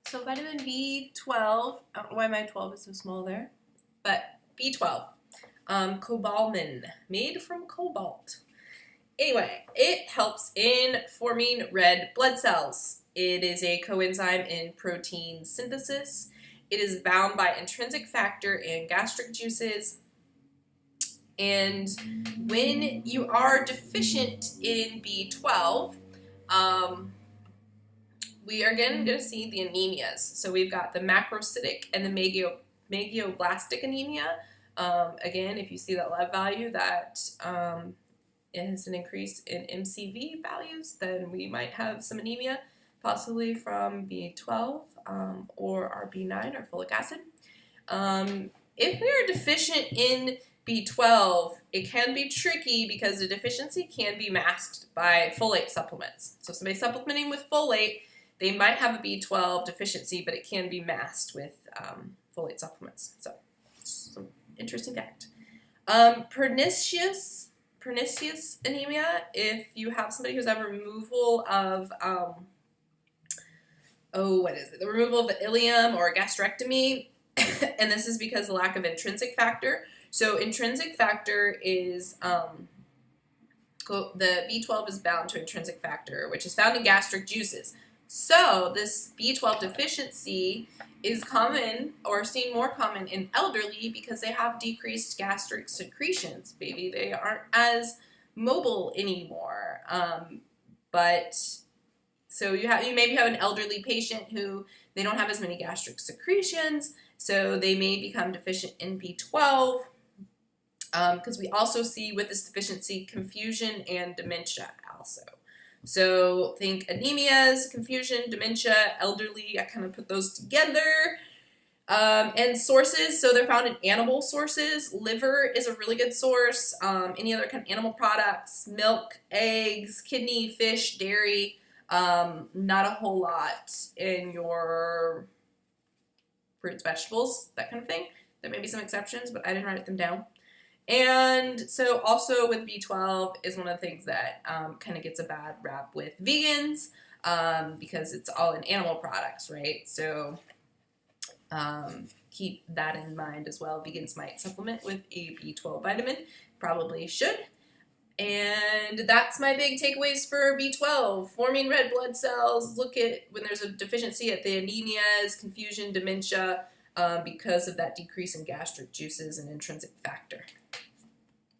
So vitamin B12, I don't know why my 12 is so small there, but B12, cobalamin, made from cobalt. Anyway, it helps in forming red blood cells. It is a coenzyme in protein synthesis. It is bound by intrinsic factor in gastric juices. And when you are deficient in B12, we are again going to see the anemias. So we've got the macrocytic and the Megablastic anemia. Again, if you see that lab value that is an increase in MCV values, then we might have some anemia, possibly from B12 or our B9 or folic acid. If we are deficient in B12, it can be tricky because the deficiency can be masked by folate supplements. So somebody supplementing with folate, they might have a B12 deficiency, but it can be masked with folate supplements. So, some interesting fact. Pernicious anemia, if you have somebody who's had removal of, the removal of the ileum or a gastrectomy, and this is because of the lack of intrinsic factor. So intrinsic factor is, the B12 is bound to intrinsic factor, which is found in gastric juices. So this B12 deficiency is common or seen more common in elderly because they have decreased gastric secretions. Maybe they aren't as mobile anymore. So you maybe have an elderly patient who they don't have as many gastric secretions, so they may become deficient in B12. Because we also see with this deficiency confusion and dementia also. So think anemias, confusion, dementia, elderly, I kind of put those together. And sources, so they're found in animal sources. Liver is a really good source. Any other kind of animal products, milk, eggs, kidney, fish, dairy. Not a whole lot in your fruits, vegetables, that kind of thing. There may be some exceptions, but I didn't write them down. And so also with B12 is one of the things that kind of gets a bad rap with vegans because it's all in animal products, right? So keep that in mind as well. Vegans might supplement with a B12 vitamin, probably should. And that's my big takeaways for B12. Forming red blood cells, look at when there's a deficiency at the anemias, confusion, dementia, because of that decrease in gastric juices and intrinsic factor.